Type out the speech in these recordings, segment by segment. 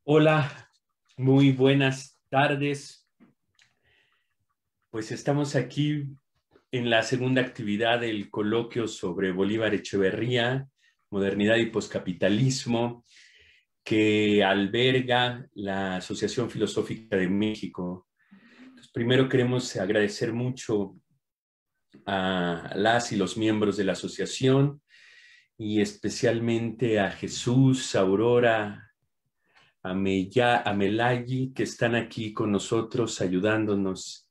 Hola, muy buenas tardes. Pues estamos aquí en la segunda actividad del coloquio sobre Bolívar Echeverría, modernidad y poscapitalismo, que alberga la Asociación Filosófica de México. Entonces, primero queremos agradecer mucho a las y los miembros de la asociación y especialmente a Jesús, Aurora, a Melayi, que están aquí con nosotros ayudándonos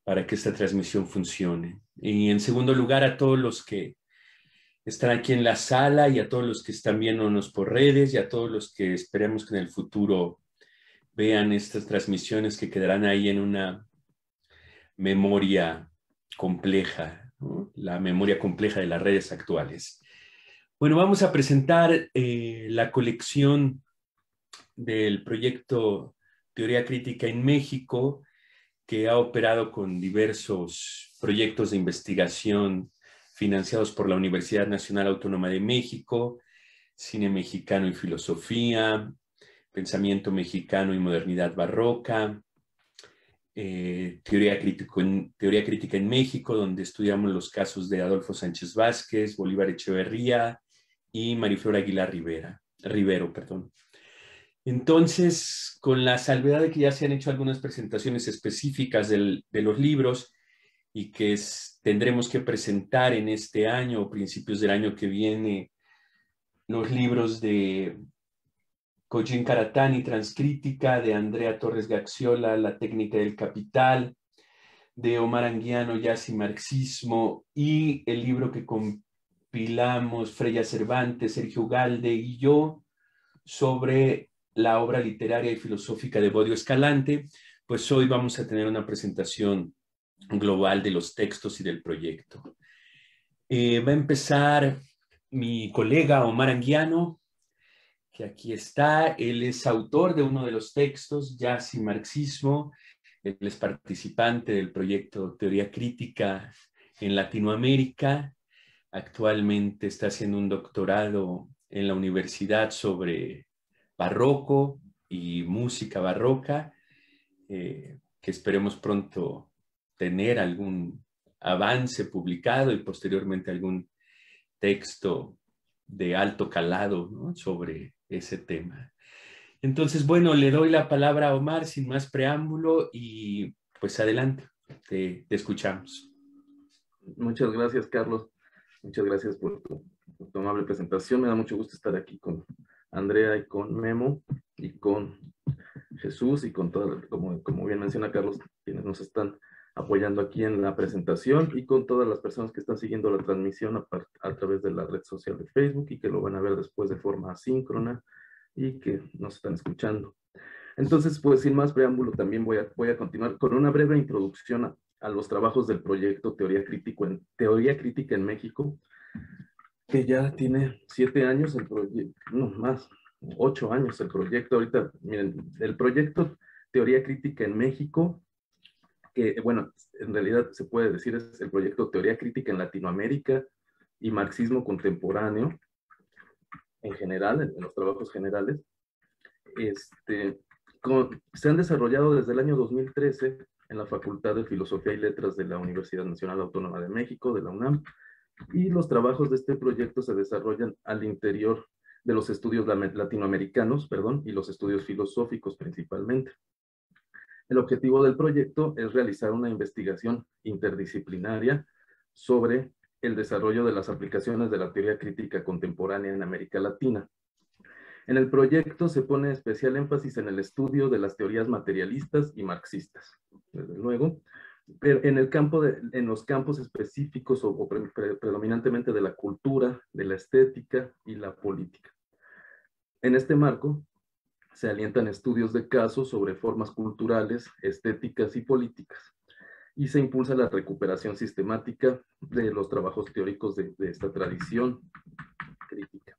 para que esta transmisión funcione. Y en segundo lugar, a todos los que están aquí en la sala y a todos los que están viéndonos por redes y a todos los que esperemos que en el futuro vean estas transmisiones que quedarán ahí en una memoria compleja, ¿no? La memoria compleja de las redes actuales. Bueno, vamos a presentar la colección del proyecto Teoría Crítica en México, que ha operado con diversos proyectos de investigación financiados por la Universidad Nacional Autónoma de México, Cine Mexicano y Filosofía, Pensamiento Mexicano y Modernidad Barroca, Teoría Crítica en México, donde estudiamos los casos de Adolfo Sánchez Vázquez, Bolívar Echeverría y Mariflor Aguilar Rivero. Entonces, con la salvedad de que ya se han hecho algunas presentaciones específicas de los libros y que tendremos que presentar en este año o principios del año que viene los libros de Cogin Karatani, Transcrítica, de Andrea Torres Gaxiola, La técnica del capital, de Omar Anguiano, Jazz y Marxismo, y el libro que compilamos Freya Cervantes, Sergio Ugalde y yo sobre la obra literaria y filosófica de Bodio Escalante, pues hoy vamos a tener una presentación global de los textos y del proyecto. Va a empezar mi colega Omar Anguiano, que aquí está. Él es autor de uno de los textos, Jazz y Marxismo. Él es participante del proyecto Teoría Crítica en Latinoamérica. Actualmente está haciendo un doctorado en la universidad sobre barroco y música barroca, que esperemos pronto tener algún avance publicado y posteriormente algún texto de alto calado, ¿no?, sobre ese tema. Entonces, bueno, le doy la palabra a Omar sin más preámbulo y pues adelante, te escuchamos. Muchas gracias, Carlos. Muchas gracias por tu amable presentación. Me da mucho gusto estar aquí con Andrea y con Memo y con Jesús y con todo, como bien menciona Carlos, quienes nos están apoyando aquí en la presentación y con todas las personas que están siguiendo la transmisión a través de la red social de Facebook y que lo van a ver después de forma asíncrona y que nos están escuchando. Entonces, pues sin más preámbulo, también voy a continuar con una breve introducción a los trabajos del proyecto Teoría Crítica en México, que ya tiene 7 años el proyecto, no más, 8 años el proyecto. Ahorita, miren, el proyecto Teoría Crítica en México, que bueno, en realidad se puede decir es el proyecto Teoría Crítica en Latinoamérica y Marxismo Contemporáneo, en general, en los trabajos generales. Se han desarrollado desde el año 2013 en la Facultad de Filosofía y Letras de la Universidad Nacional Autónoma de México, de la UNAM, y los trabajos de este proyecto se desarrollan al interior de los estudios latinoamericanos, y los estudios filosóficos principalmente. El objetivo del proyecto es realizar una investigación interdisciplinaria sobre el desarrollo de las aplicaciones de la teoría crítica contemporánea en América Latina. En el proyecto se pone especial énfasis en el estudio de las teorías materialistas y marxistas, desde luego, pero en los campos específicos o predominantemente de la cultura, de la estética y la política. En este marco, se alientan estudios de casos sobre formas culturales, estéticas y políticas, y se impulsa la recuperación sistemática de los trabajos teóricos de esta tradición crítica.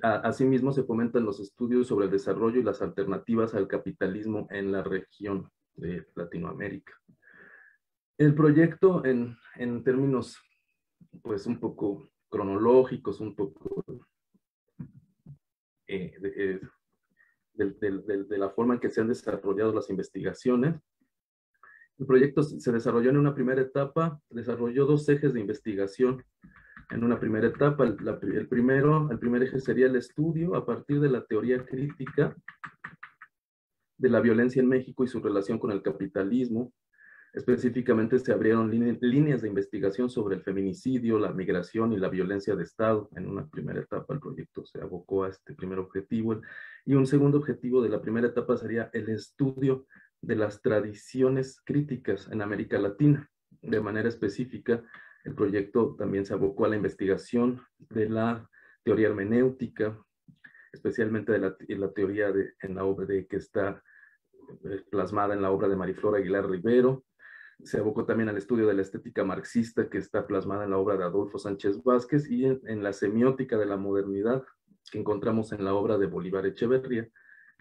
Asimismo, se fomentan los estudios sobre el desarrollo y las alternativas al capitalismo en la región de Latinoamérica. El proyecto, en términos pues un poco cronológicos, un poco de la forma en que se han desarrollado las investigaciones. El proyecto se desarrolló en una primera etapa, desarrolló 2 ejes de investigación. En una primera etapa, el primer eje sería el estudio a partir de la teoría crítica de la violencia en México y su relación con el capitalismo. Específicamente se abrieron líneas de investigación sobre el feminicidio, la migración y la violencia de Estado. En una primera etapa el proyecto se abocó a este primer objetivo. Y un segundo objetivo de la primera etapa sería el estudio de las tradiciones críticas en América Latina. De manera específica, el proyecto también se abocó a la investigación de la teoría hermenéutica, especialmente de la teoría en la obra que está plasmada en la obra de Mariflor Aguilar Rivero. Se abocó también al estudio de la estética marxista que está plasmada en la obra de Adolfo Sánchez Vázquez y en la semiótica de la modernidad que encontramos en la obra de Bolívar Echeverría,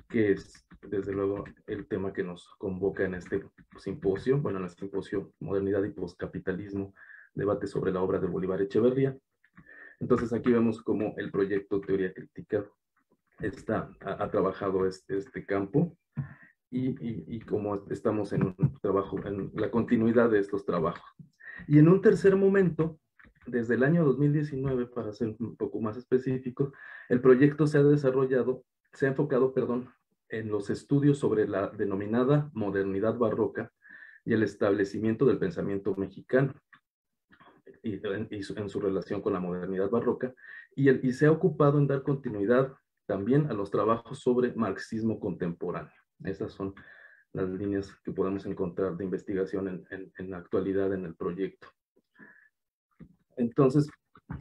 que es desde luego el tema que nos convoca en este simposio, bueno, en el simposio Modernidad y Postcapitalismo, debate sobre la obra de Bolívar Echeverría. Entonces aquí vemos cómo el proyecto Teoría Crítica ha trabajado este campo. Y como estamos en un trabajo, en la continuidad de estos trabajos. Y en un tercer momento, desde el año 2019, para ser un poco más específico, el proyecto se ha enfocado, en los estudios sobre la denominada modernidad barroca y el establecimiento del pensamiento mexicano y en su relación con la modernidad barroca, y se ha ocupado en dar continuidad también a los trabajos sobre marxismo contemporáneo. Esas son las líneas que podemos encontrar de investigación en la actualidad en el proyecto. Entonces,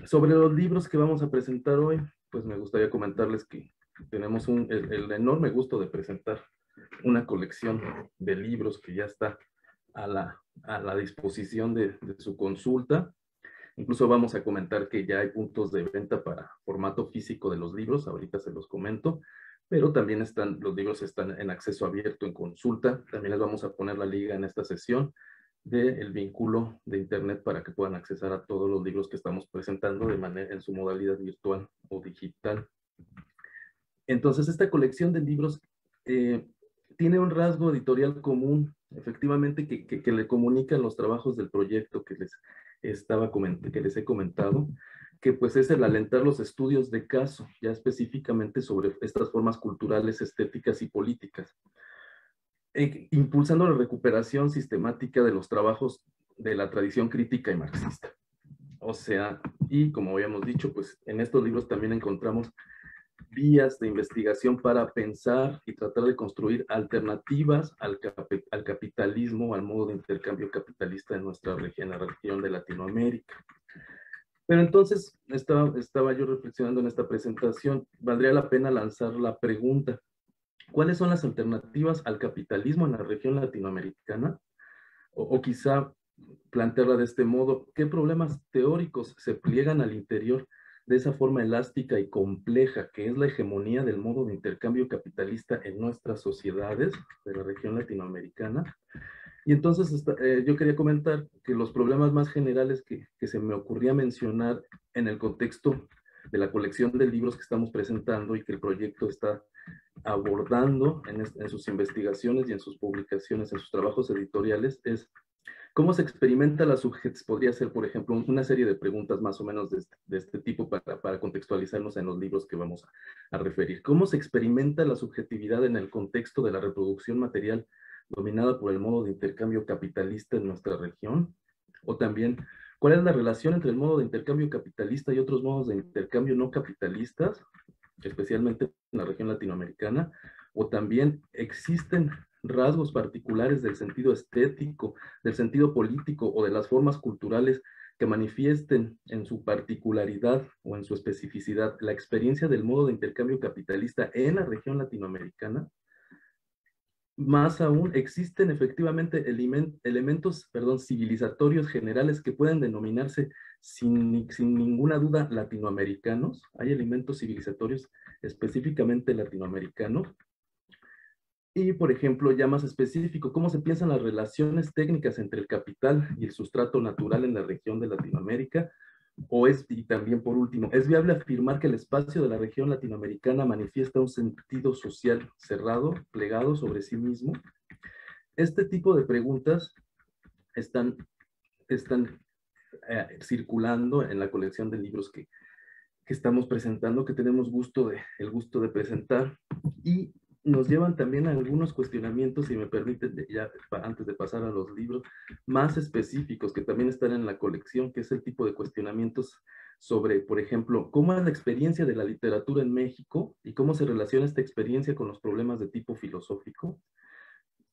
sobre los libros que vamos a presentar hoy, pues me gustaría comentarles que tenemos el enorme gusto de presentar una colección de libros que ya está a la disposición de su consulta. Incluso vamos a comentar que ya hay puntos de venta para formato físico de los libros, ahorita se los comento, pero también los libros están en acceso abierto en consulta. También les vamos a poner la liga en esta sesión del vínculo de internet para que puedan accesar a todos los libros que estamos presentando en su modalidad virtual o digital. Entonces, esta colección de libros tiene un rasgo editorial común, efectivamente, que le comunican los trabajos del proyecto que les he comentado, que pues es el alentar los estudios de caso, ya específicamente sobre estas formas culturales, estéticas y políticas, impulsando la recuperación sistemática de los trabajos de la tradición crítica y marxista. O sea, y como habíamos dicho, pues en estos libros también encontramos vías de investigación para pensar y tratar de construir alternativas al capitalismo, al modo de intercambio capitalista en nuestra región, la región de Latinoamérica. Pero entonces estaba yo reflexionando en esta presentación, valdría la pena lanzar la pregunta: ¿cuáles son las alternativas al capitalismo en la región latinoamericana? O quizá plantearla de este modo: ¿qué problemas teóricos se pliegan al interior de esa forma elástica y compleja que es la hegemonía del modo de intercambio capitalista en nuestras sociedades de la región latinoamericana? Y entonces yo quería comentar que los problemas más generales que se me ocurría mencionar en el contexto de la colección de libros que estamos presentando y que el proyecto está abordando en sus investigaciones y en sus publicaciones, en sus trabajos editoriales, es cómo se experimenta la subjetividad. Podría ser, por ejemplo, una serie de preguntas más o menos de este tipo para contextualizarnos en los libros que vamos a referir. ¿Cómo se experimenta la subjetividad en el contexto de la reproducción material dominada por el modo de intercambio capitalista en nuestra región? O también, ¿cuál es la relación entre el modo de intercambio capitalista y otros modos de intercambio no capitalistas, especialmente en la región latinoamericana? O también, ¿existen rasgos particulares del sentido estético, del sentido político o de las formas culturales que manifiesten en su particularidad o en su especificidad la experiencia del modo de intercambio capitalista en la región latinoamericana? Más aún, existen efectivamente elementos civilizatorios generales que pueden denominarse sin ninguna duda latinoamericanos. Hay elementos civilizatorios específicamente latinoamericanos. Y, por ejemplo, ya más específico, ¿cómo se piensan las relaciones técnicas entre el capital y el sustrato natural en la región de Latinoamérica? y también por último, ¿es viable afirmar que el espacio de la región latinoamericana manifiesta un sentido social cerrado, plegado sobre sí mismo? Este tipo de preguntas están circulando en la colección de libros que estamos presentando, que tenemos el gusto de presentar, y nos llevan también a algunos cuestionamientos, si me permiten, ya antes de pasar a los libros, más específicos que también están en la colección, que es el tipo de cuestionamientos sobre, por ejemplo, cómo es la experiencia de la literatura en México y cómo se relaciona esta experiencia con los problemas de tipo filosófico,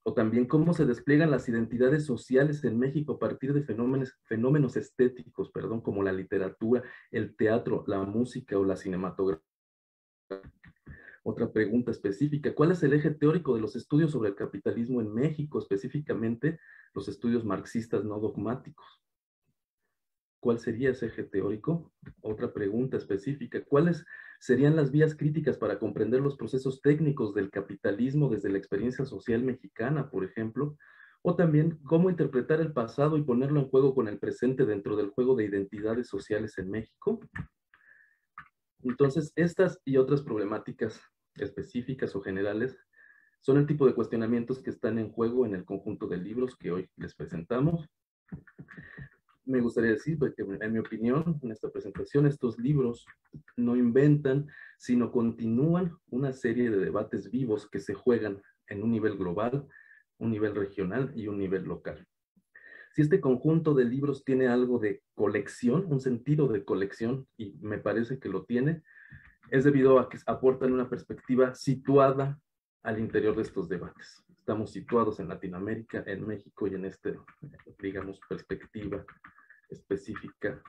o también cómo se despliegan las identidades sociales en México a partir de fenómenos estéticos, perdón, como la literatura, el teatro, la música o la cinematografía. Otra pregunta específica, ¿cuál es el eje teórico de los estudios sobre el capitalismo en México, específicamente los estudios marxistas no dogmáticos? ¿Cuál sería ese eje teórico? Otra pregunta específica, ¿cuáles serían las vías críticas para comprender los procesos técnicos del capitalismo desde la experiencia social mexicana, por ejemplo? O también, ¿cómo interpretar el pasado y ponerlo en juego con el presente dentro del juego de identidades sociales en México? Entonces, estas y otras problemáticas específicas o generales son el tipo de cuestionamientos que están en juego en el conjunto de libros que hoy les presentamos. Me gustaría decir que, en mi opinión, en esta presentación, estos libros no inventan, sino continúan una serie de debates vivos que se juegan en un nivel global, un nivel regional y un nivel local. Si este conjunto de libros tiene algo de colección, un sentido de colección, y me parece que lo tiene, es debido a que aportan una perspectiva situada al interior de estos debates. Estamos situados en Latinoamérica, en México y en digamos, perspectiva específica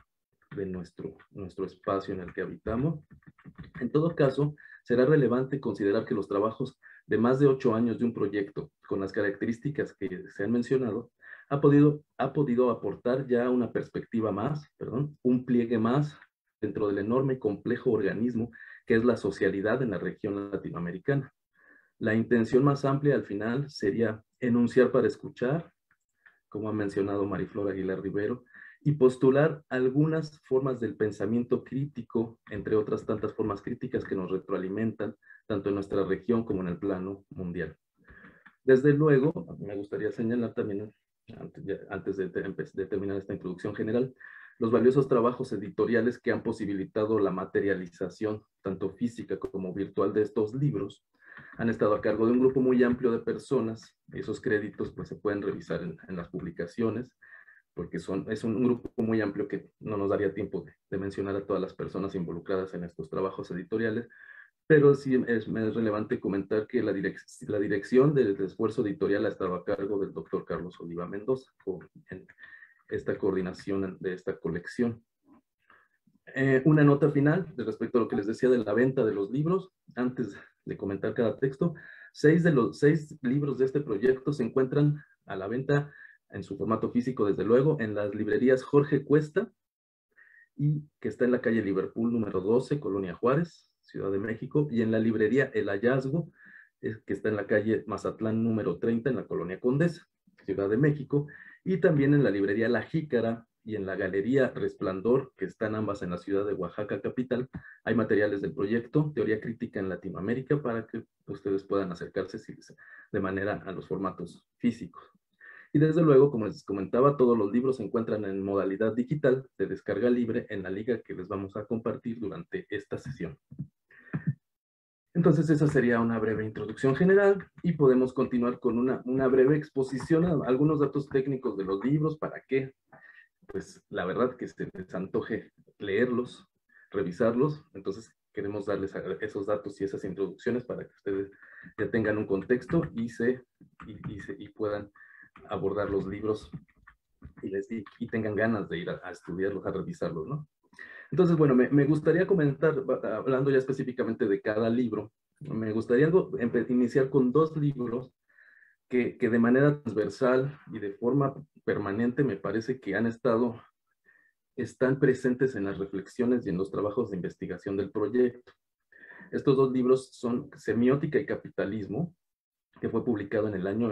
de nuestro espacio en el que habitamos. En todo caso, será relevante considerar que los trabajos de más de 8 años de un proyecto, con las características que se han mencionado, ha podido aportar ya una perspectiva más, un pliegue más dentro del enorme y complejo organismo que es la socialidad en la región latinoamericana. La intención más amplia al final sería enunciar para escuchar, como ha mencionado Mariflor Aguilar Rivero, y postular algunas formas del pensamiento crítico, entre otras tantas formas críticas que nos retroalimentan, tanto en nuestra región como en el plano mundial. Desde luego, me gustaría señalar también, antes de terminar esta introducción general, los valiosos trabajos editoriales que han posibilitado la materialización, tanto física como virtual, de estos libros, han estado a cargo de un grupo muy amplio de personas. Esos créditos pues, se pueden revisar en las publicaciones, porque es un grupo muy amplio que no nos daría tiempo de mencionar a todas las personas involucradas en estos trabajos editoriales, pero sí es relevante comentar que la dirección del esfuerzo editorial ha estado a cargo del doctor Carlos Oliva Mendoza, en esta coordinación de esta colección. Una nota final respecto a lo que les decía de la venta de los libros, antes de comentar cada texto. 6 de los 6 libros de este proyecto se encuentran a la venta en su formato físico, desde luego, en las librerías Jorge Cuesta, y que está en la calle Liverpool número 12, Colonia Juárez, Ciudad de México, y en la librería El Hallazgo, que está en la calle Mazatlán número 30, en la Colonia Condesa, Ciudad de México, y también en la librería La Jícara y en la galería Resplandor, que están ambas en la ciudad de Oaxaca capital. Hay materiales del proyecto Teoría Crítica en Latinoamérica para que ustedes puedan acercarse de manera a los formatos físicos. Y desde luego, como les comentaba, todos los libros se encuentran en modalidad digital de descarga libre en la liga que les vamos a compartir durante esta sesión. Entonces, esa sería una breve introducción general y podemos continuar con una breve exposición a algunos datos técnicos de los libros para que, pues, la verdad que se les antoje leerlos, revisarlos. Entonces, queremos darles esos datos y esas introducciones para que ustedes ya tengan un contexto y puedan abordar los libros y tengan ganas de ir a estudiarlos, a revisarlos, ¿no? Entonces, bueno, me gustaría comentar, hablando ya específicamente de cada libro, me gustaría iniciar con 2 libros que de manera transversal y de forma permanente me parece que están presentes en las reflexiones y en los trabajos de investigación del proyecto. Estos 2 libros son Semiótica y Capitalismo, que fue publicado en el año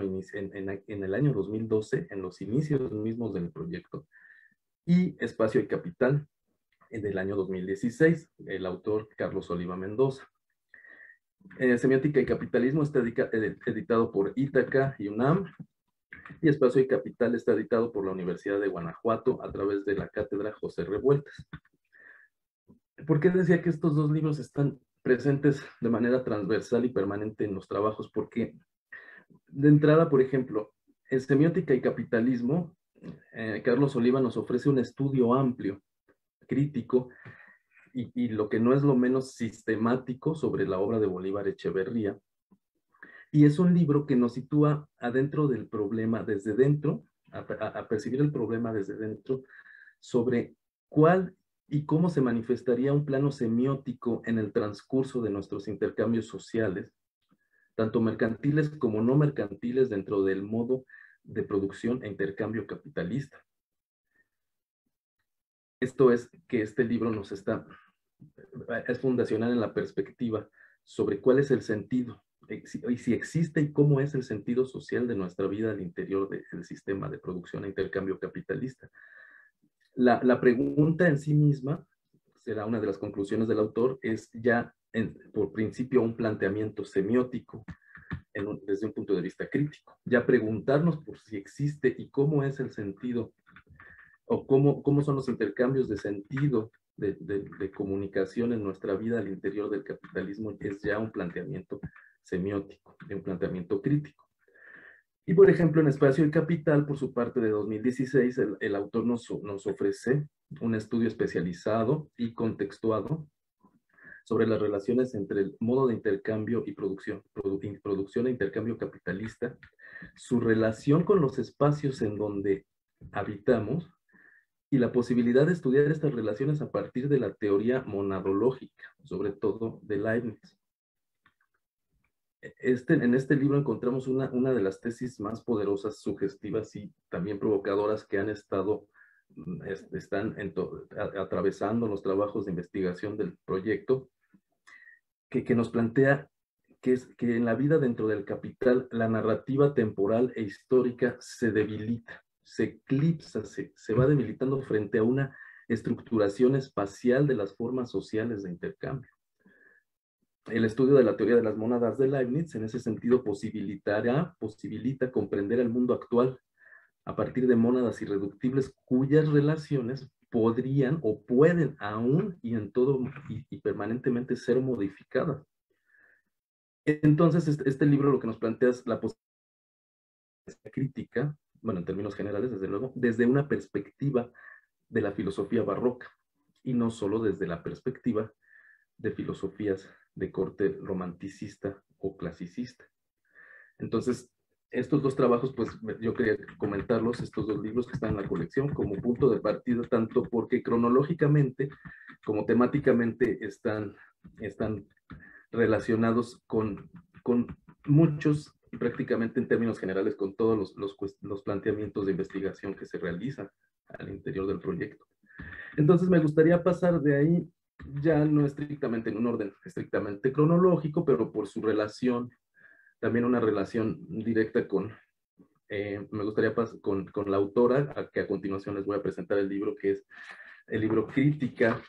2012, en los inicios mismos del proyecto, y Espacio y Capital, del año 2016, el autor Carlos Oliva Mendoza. Semiótica y Capitalismo está editado por Ítaca y UNAM, y Espacio y Capital está editado por la Universidad de Guanajuato a través de la Cátedra José Revueltas. ¿Por qué decía que estos dos libros están presentes de manera transversal y permanente en los trabajos? Porque de entrada, por ejemplo, en Semiótica y Capitalismo, Carlos Oliva nos ofrece un estudio amplio, crítico, y lo que no es lo menos sistemático sobre la obra de Bolívar Echeverría. Y es un libro que nos sitúa adentro del problema, desde dentro, a percibir el problema desde dentro, sobre cuál y cómo se manifestaría un plano semiótico en el transcurso de nuestros intercambios sociales, tanto mercantiles como no mercantiles, dentro del modo de producción e intercambio capitalista. Esto es que este libro es fundacional en la perspectiva sobre cuál es el sentido, y si existe y cómo es el sentido social de nuestra vida al interior del sistema de producción e intercambio capitalista. La pregunta en sí misma, será una de las conclusiones del autor, es ya por principio un planteamiento semiótico desde un punto de vista crítico. Ya preguntarnos por si existe y cómo es el sentido, o cómo son los intercambios de sentido de comunicación en nuestra vida al interior del capitalismo, es ya un planteamiento semiótico, un planteamiento crítico. Y por ejemplo, en Espacio y Capital, por su parte de 2016, el autor nos ofrece un estudio especializado y contextuado sobre las relaciones entre el modo de intercambio y producción e intercambio capitalista, su relación con los espacios en donde habitamos, y la posibilidad de estudiar estas relaciones a partir de la teoría monadológica, sobre todo de Leibniz. En este libro encontramos una de las tesis más poderosas, sugestivas y también provocadoras que están atravesando los trabajos de investigación del proyecto, que nos plantea que en la vida dentro del capital, la narrativa temporal e histórica se debilita, se eclipsa, se va debilitando frente a una estructuración espacial de las formas sociales de intercambio. El estudio de la teoría de las mónadas de Leibniz, en ese sentido, posibilita comprender el mundo actual a partir de mónadas irreductibles cuyas relaciones podrían o pueden aún y en todo y permanentemente ser modificadas. Entonces, este libro lo que nos plantea es la posibilidad crítica, bueno, en términos generales, desde luego, desde una perspectiva de la filosofía barroca, y no solo desde la perspectiva de filosofías de corte romanticista o clasicista. Entonces, estos dos trabajos, pues yo quería comentarlos, estos dos libros que están en la colección, como punto de partida, tanto porque cronológicamente como temáticamente están relacionados con muchos, y prácticamente en términos generales, con todos los planteamientos de investigación que se realizan al interior del proyecto. Entonces me gustaría pasar de ahí, ya no estrictamente en un orden estrictamente cronológico, pero por su relación, también una relación directa me gustaría pasar con la autora, que a continuación les voy a presentar el libro, que es el libro Crítica,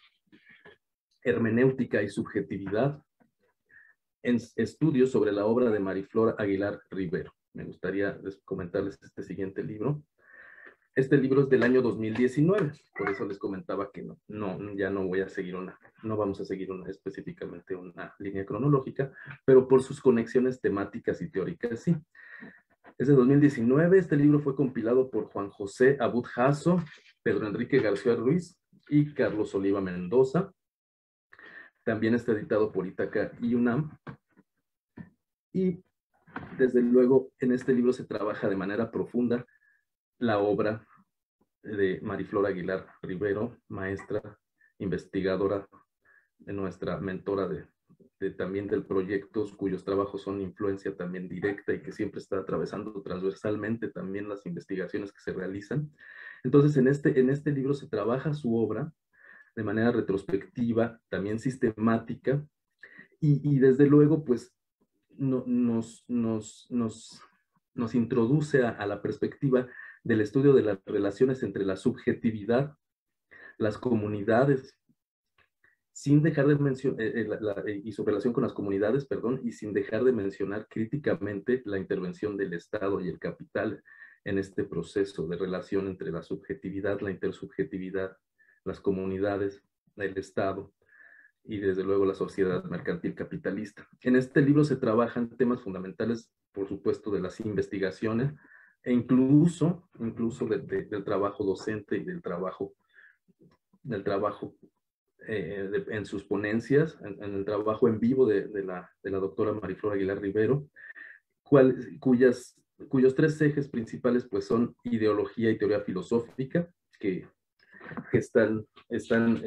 Hermenéutica y Subjetividad, en estudios sobre la obra de Mariflor Aguilar Rivero. Me gustaría comentarles este siguiente libro. Este libro es del año 2019, por eso les comentaba que ya no voy a seguir no vamos a seguir específicamente una línea cronológica, pero por sus conexiones temáticas y teóricas, sí. Es de 2019, este libro fue compilado por Juan José Abud Jasso, Pedro Enrique García Ruiz y Carlos Oliva Mendoza. También está editado por Ítaca y UNAM. Y desde luego en este libro se trabaja de manera profunda la obra de Mariflor Aguilar Rivero, maestra, investigadora, de nuestra mentora también del proyecto, cuyos trabajos son influencia también directa y que siempre está atravesando transversalmente también las investigaciones que se realizan. Entonces, en este libro se trabaja su obra de manera retrospectiva, también sistemática, y desde luego, pues, nos introduce a la perspectiva del estudio de las relaciones entre la subjetividad, las comunidades sin dejar de mencionar, y su relación con las comunidades, perdón, y sin dejar de mencionar críticamente la intervención del Estado y el capital en este proceso de relación entre la subjetividad, la intersubjetividad, las comunidades, el Estado y desde luego la sociedad mercantil capitalista. En este libro se trabajan temas fundamentales, por supuesto, de las investigaciones e incluso del trabajo docente y del trabajo en sus ponencias, en el trabajo en vivo de la doctora Mariflor Aguilar Rivero, cuyos tres ejes principales pues son ideología y teoría filosófica, que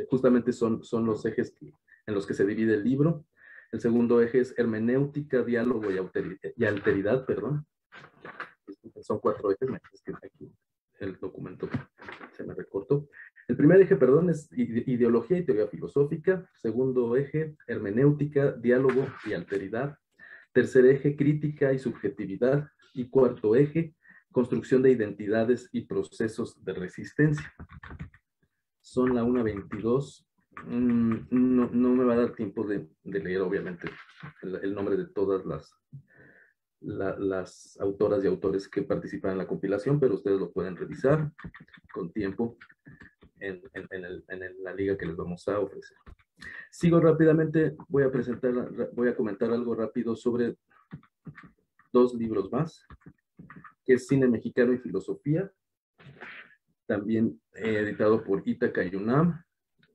justamente son los ejes en los que se divide el libro. El segundo eje es hermenéutica, diálogo y alteridad, perdón. Son 4 ejes, es que aquí el documento se me recortó. El primer eje, perdón, es ideología y teoría filosófica. Segundo eje, hermenéutica, diálogo y alteridad. Tercer eje, crítica y subjetividad. Y cuarto eje, construcción de identidades y procesos de resistencia. Son la 1:22. No me va a dar tiempo de leer, obviamente, el nombre de todas las autoras y autores que participan en la compilación, pero ustedes lo pueden revisar con tiempo en la liga que les vamos a ofrecer. Sigo rápidamente, voy a comentar algo rápido sobre 2 libros más, que es Cine Mexicano y Filosofía, también editado por Ítaca y UNAM.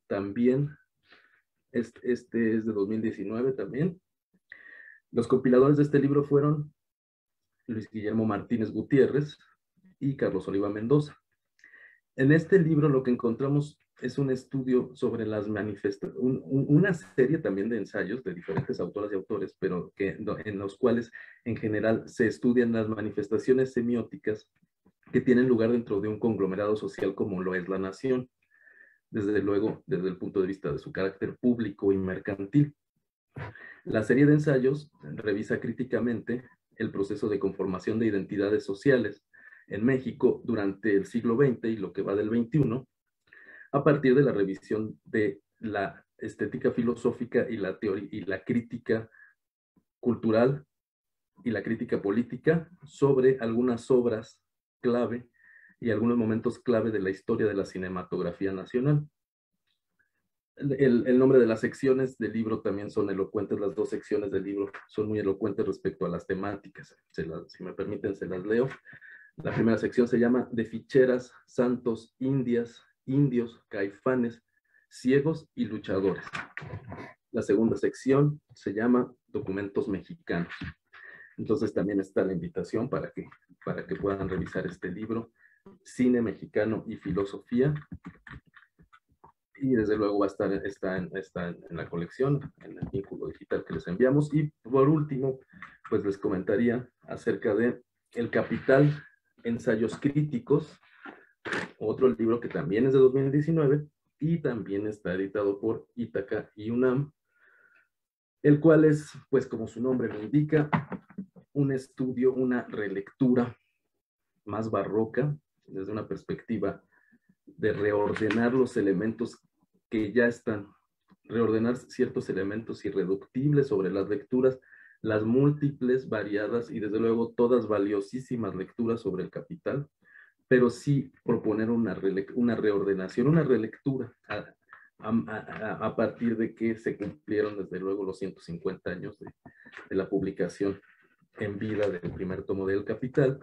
También, este es de 2019 también. Los compiladores de este libro fueron Luis Guillermo Martínez Gutiérrez y Carlos Oliva Mendoza. En este libro lo que encontramos es un estudio sobre las manifestaciones, una serie también de ensayos de diferentes autoras y autores, pero en los cuales en general se estudian las manifestaciones semióticas que tienen lugar dentro de un conglomerado social como lo es la nación, desde luego desde el punto de vista de su carácter público y mercantil. La serie de ensayos revisa críticamente el proceso de conformación de identidades sociales en México durante el siglo XX y lo que va del XXI, a partir de la revisión de la estética filosófica y la teoría y la crítica cultural y la crítica política sobre algunas obras clave y algunos momentos clave de la historia de la cinematografía nacional. El nombre de las secciones del libro también son elocuentes, las 2 secciones del libro son muy elocuentes respecto a las temáticas. Si me permiten, se las leo. La primera sección se llama De ficheras, santos, indias, indios, caifanes, ciegos y luchadores. La segunda sección se llama Documentos mexicanos. Entonces también está la invitación para que puedan revisar este libro, Cine Mexicano y Filosofía. Y desde luego está en la colección, en el vínculo digital que les enviamos. Y por último, pues les comentaría acerca de El Capital, Ensayos Críticos, otro libro que también es de 2019 y también está editado por Ítaca y UNAM, el cual es, pues como su nombre lo indica, un estudio, una relectura más barroca, desde una perspectiva de reordenar los elementos que ya están, reordenar ciertos elementos irreductibles sobre las lecturas, las múltiples, variadas y desde luego todas valiosísimas lecturas sobre el Capital, pero sí proponer una reordenación, una relectura a partir de que se cumplieron desde luego los 150 años de la publicación en vida del primer tomo del Capital.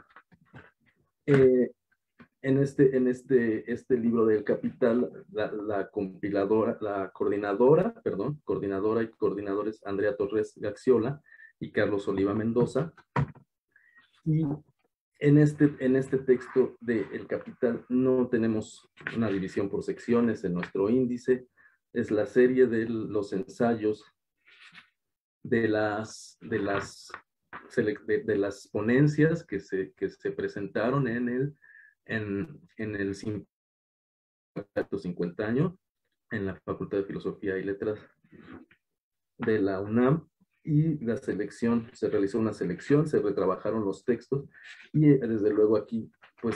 En este libro del Capital, la coordinadora y coordinadores Andrea Torres Gaxiola y Carlos Oliva Mendoza. Y en este texto del Capital no tenemos una división por secciones en nuestro índice, es la serie de los ensayos de las ponencias que se presentaron en el 50 años en la Facultad de Filosofía y Letras de la UNAM, y se realizó una selección, se retrabajaron los textos y desde luego aquí pues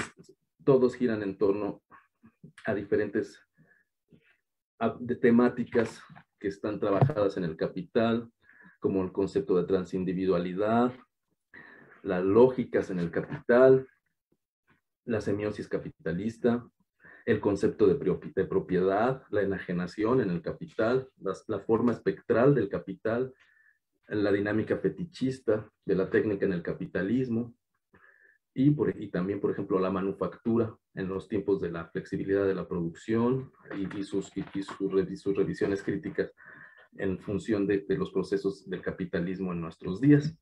todos giran en torno a diferentes de temáticas que están trabajadas en el Capital, como el concepto de transindividualidad, las lógicas en el Capital, la semiosis capitalista, el concepto de propiedad, la enajenación en el Capital, la forma espectral del capital, la dinámica fetichista de la técnica en el capitalismo, y también, por ejemplo, la manufactura en los tiempos de la flexibilidad de la producción y sus revisiones críticas en función de los procesos del capitalismo en nuestros días.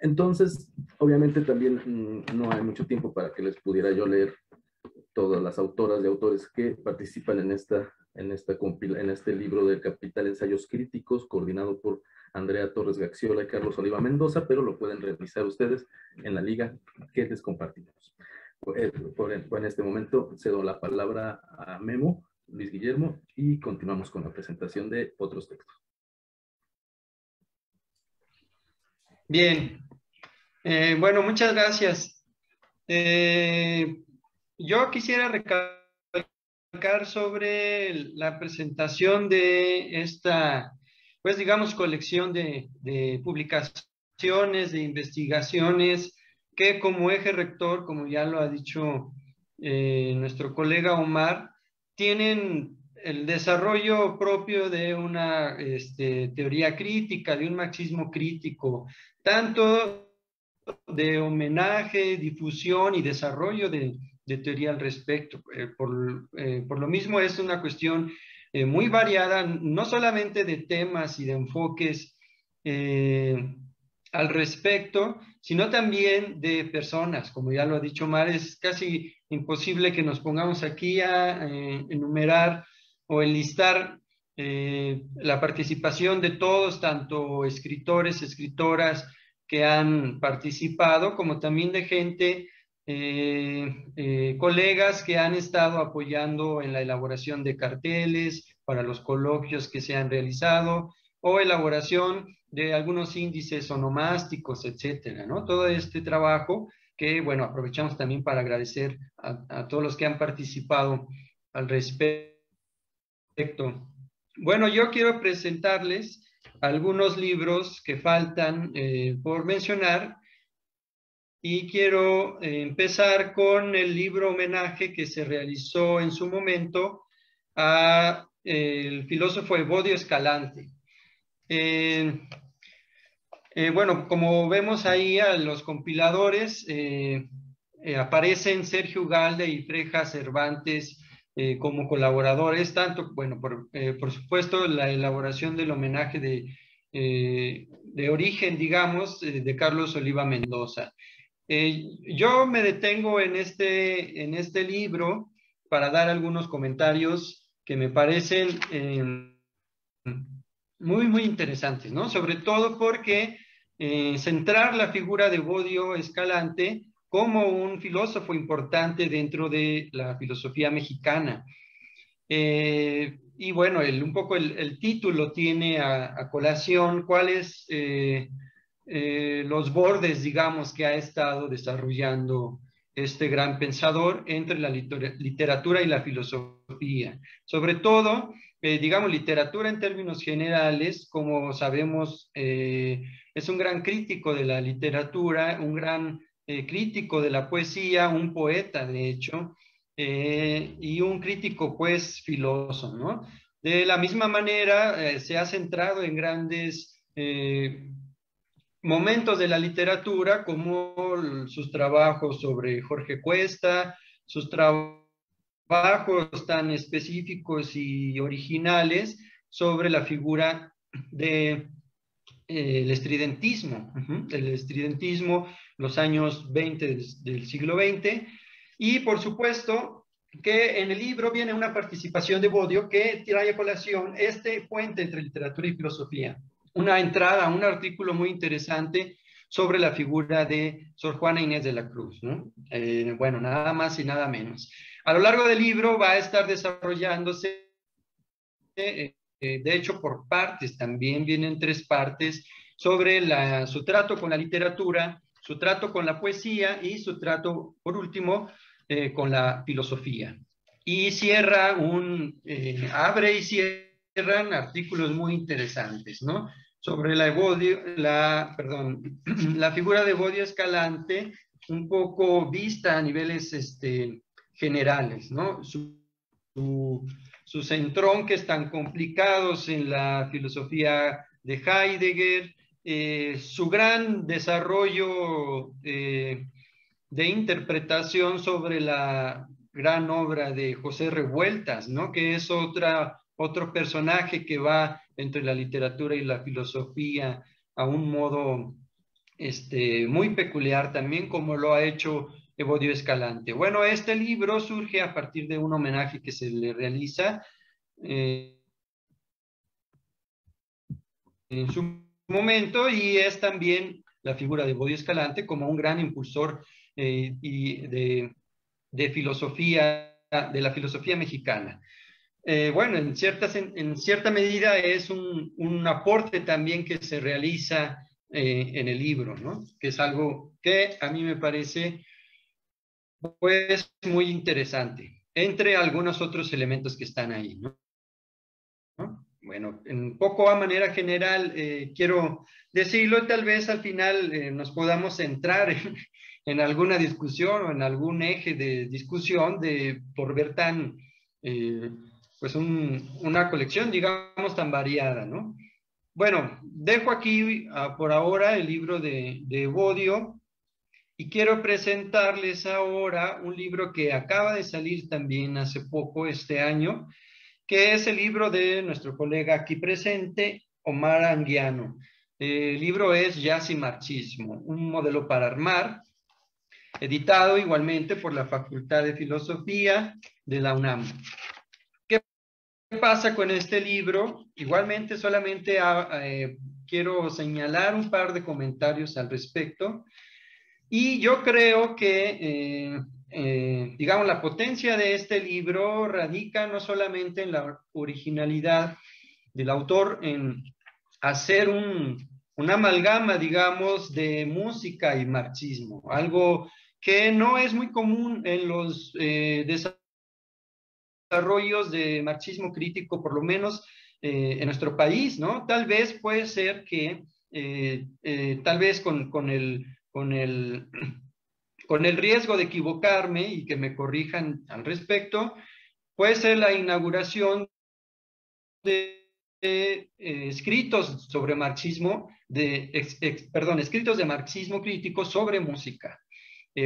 Entonces, obviamente también no hay mucho tiempo para que les pudiera yo leer todas las autoras y autores que participan en este libro del Capital, Ensayos Críticos, coordinado por Andrea Torres Gaxiola y Carlos Oliva Mendoza, pero lo pueden revisar ustedes en la liga que les compartimos. En este momento cedo la palabra a Memo, Luis Guillermo, y continuamos con la presentación de otros textos. Bien, bueno, muchas gracias. Yo quisiera recalcar sobre la presentación de esta, pues digamos, colección de publicaciones, de investigaciones, que como eje rector, como ya lo ha dicho nuestro colega Omar, tienen el desarrollo propio de una teoría crítica, de un marxismo crítico, tanto de homenaje, difusión y desarrollo de teoría al respecto. Por lo mismo es una cuestión muy variada, no solamente de temas y de enfoques al respecto, sino también de personas. Como ya lo ha dicho Mar, es casi imposible que nos pongamos aquí a enumerar o enlistar la participación de todos, tanto escritores, escritoras que han participado, como también de gente, colegas que han estado apoyando en la elaboración de carteles para los coloquios que se han realizado, o elaboración de algunos índices onomásticos, etcétera, ¿no? Todo este trabajo que, bueno, aprovechamos también para agradecer a todos los que han participado al respecto. Bueno, yo quiero presentarles algunos libros que faltan por mencionar, y quiero empezar con el libro homenaje que se realizó en su momento a el filósofo Evodio Escalante. Bueno, como vemos ahí a los compiladores, aparecen Sergio Ugalde y Freja Cervantes como colaboradores, tanto, bueno, por supuesto, la elaboración del homenaje de origen, digamos, de Carlos Oliva Mendoza. Yo me detengo en este libro para dar algunos comentarios que me parecen muy, muy interesantes, ¿no? Sobre todo porque centrar la figura de Evodio Escalante como un filósofo importante dentro de la filosofía mexicana. Y bueno, un poco el título tiene a colación cuáles los bordes, digamos, que ha estado desarrollando este gran pensador entre la literatura y la filosofía. Sobre todo, digamos, literatura en términos generales, como sabemos, es un gran crítico de la literatura, un gran crítico de la poesía, un poeta, de hecho, y un crítico, pues, filósofo, ¿no? De la misma manera, se ha centrado en grandes momentos de la literatura, como sus trabajos sobre Jorge Cuesta, sus trabajos tan específicos y originales sobre la figura de el estridentismo, los años 20 del siglo XX, y por supuesto que en el libro viene una participación de Evodio que trae a colación este puente entre literatura y filosofía, una entrada a un artículo muy interesante sobre la figura de Sor Juana Inés de la Cruz, ¿no? Bueno, nada más y nada menos. A lo largo del libro va a estar desarrollándose, de hecho por partes, también vienen 3 partes, sobre su trato con la literatura, su trato con la poesía y su trato, por último, con la filosofía. Y cierra abre y cierra artículos muy interesantes, ¿no? Sobre la figura de Evodio Escalante, un poco vista a niveles generales, ¿no? Sus entronques tan complicados en la filosofía de Heidegger, su gran desarrollo de interpretación sobre la gran obra de José Revueltas, ¿no? Que es otro personaje que va entre la literatura y la filosofía a un modo muy peculiar también, como lo ha hecho Evodio Escalante. Bueno, este libro surge a partir de un homenaje que se le realiza en su momento, y es también la figura de Evodio Escalante como un gran impulsor y de filosofía, de la filosofía mexicana. Bueno, en cierta medida es un aporte también que se realiza en el libro, ¿no? Que es algo que a mí me parece pues muy interesante, entre algunos otros elementos que están ahí, ¿no? Bueno, un poco a manera general quiero decirlo, y tal vez al final nos podamos centrar en alguna discusión o en algún eje de discusión por ver pues una colección, digamos, tan variada, ¿no? Bueno, dejo aquí por ahora el libro de Evodio y quiero presentarles ahora un libro que acaba de salir también hace poco, este año, que es el libro de nuestro colega aquí presente, Omar Anguiano. El libro es Jazz y Marxismo, un modelo para armar, editado igualmente por la Facultad de Filosofía de la UNAM. ¿Qué pasa con este libro? Igualmente solamente quiero señalar un par de comentarios al respecto. Y yo creo que, digamos, la potencia de este libro radica no solamente en la originalidad del autor, en hacer una amalgama, digamos, de música y marxismo, algo que no es muy común en los desarrollos de marxismo crítico, por lo menos en nuestro país, ¿no? Tal vez puede ser que, tal vez con el riesgo de equivocarme y que me corrijan al respecto, puede ser la inauguración de escritos sobre marxismo, escritos de marxismo crítico sobre música.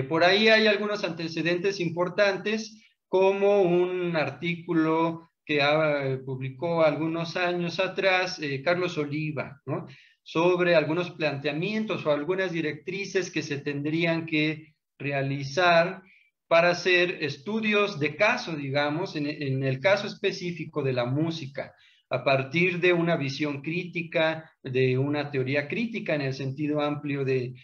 Por ahí hay algunos antecedentes importantes, como un artículo que publicó algunos años atrás Carlos Oliva, ¿no? Sobre algunos planteamientos o algunas directrices que se tendrían que realizar para hacer estudios de caso, digamos, en el caso específico de la música, a partir de una visión crítica, de una teoría crítica en el sentido amplio del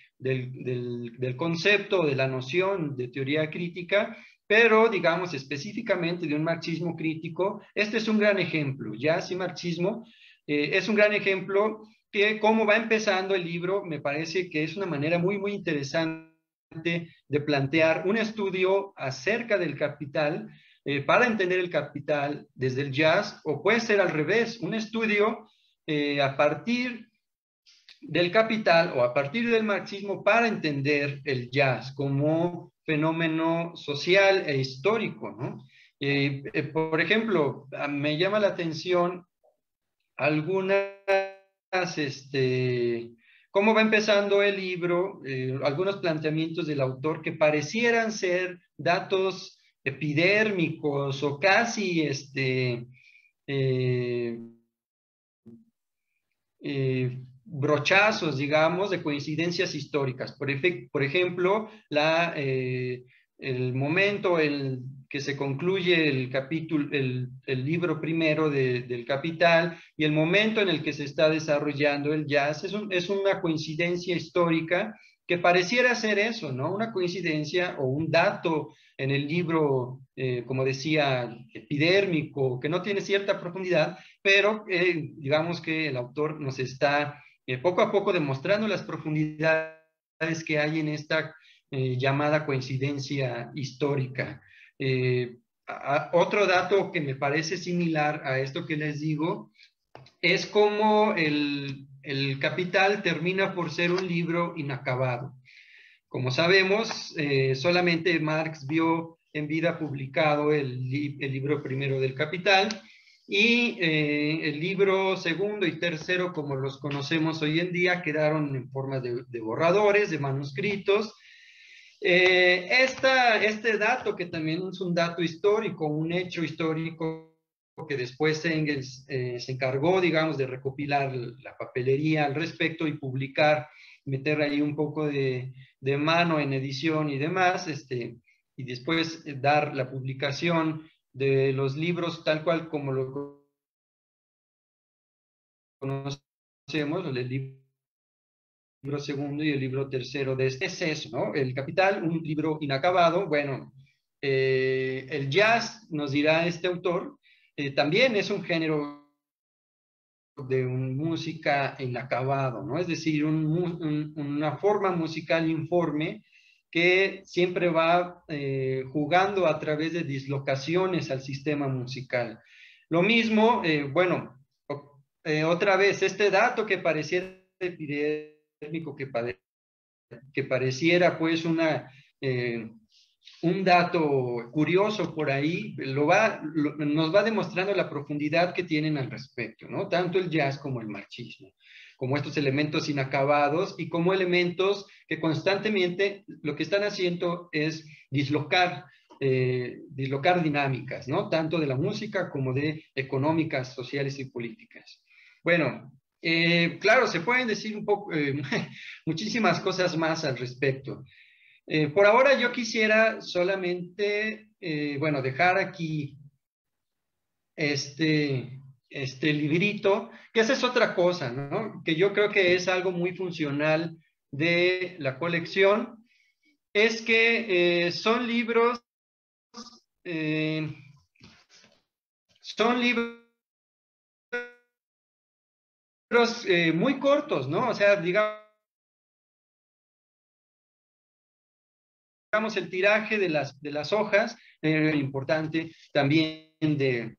concepto, de la noción de teoría crítica, pero digamos específicamente de un marxismo crítico. Este es un gran ejemplo, Jazz y Marxismo, es un gran ejemplo que cómo va empezando el libro, me parece que es una manera muy, muy interesante de plantear un estudio acerca del capital, para entender el capital desde el jazz, o puede ser al revés, un estudio a partir del capital o a partir del marxismo para entender el jazz como fenómeno social e histórico, ¿no? Por ejemplo, me llama la atención algunas, cómo va empezando el libro, algunos planteamientos del autor que parecieran ser datos epidérmicos o casi brochazos, digamos, de coincidencias históricas. Por ejemplo, el momento en que se concluye el capítulo, el libro primero del Capital, y el momento en el que se está desarrollando el jazz, es una coincidencia histórica que pareciera ser eso, ¿no? Una coincidencia o un dato en el libro, como decía, epidérmico, que no tiene cierta profundidad, pero digamos que el autor nos está poco a poco demostrando las profundidades que hay en esta llamada coincidencia histórica. otro dato que me parece similar a esto que les digo es cómo el Capital termina por ser un libro inacabado. Como sabemos, solamente Marx vio en vida publicado el libro primero del Capital, y el libro segundo y tercero, como los conocemos hoy en día, quedaron en forma de borradores, de manuscritos. Este dato, que también es un dato histórico, un hecho histórico, que después Engels se encargó, digamos, de recopilar la papelería al respecto y publicar, meter ahí un poco de mano en edición y demás, y después dar la publicación de los libros tal cual como lo conocemos, el libro segundo y el libro tercero de este. Es eso, ¿no? El Capital, un libro inacabado. Bueno, el jazz, nos dirá este autor, también es un género de música inacabado, ¿no? Es decir, una forma musical informe que siempre va jugando a través de dislocaciones al sistema musical. Lo mismo, bueno, otra vez, este dato que pareciera epidérmico, que pareciera pues un dato curioso por ahí, nos va demostrando la profundidad que tienen al respecto, ¿no? Tanto el jazz como el marxismo, como estos elementos inacabados y como elementos que constantemente lo que están haciendo es dislocar dinámicas, ¿no? Tanto de la música como de económicas, sociales y políticas. Bueno, claro, se pueden decir un poco, muchísimas cosas más al respecto. Por ahora yo quisiera solamente, bueno, dejar aquí este librito, que esa es otra cosa, ¿no? Que yo creo que es algo muy funcional de la colección, es que son libros muy cortos, ¿no? O sea, digamos, el tiraje de las hojas, importante también de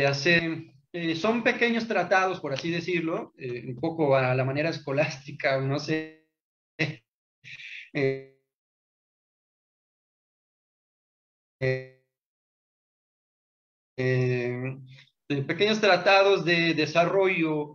hacer, son pequeños tratados, por así decirlo, un poco a la manera escolástica, no sé, eh, pequeños tratados de desarrollo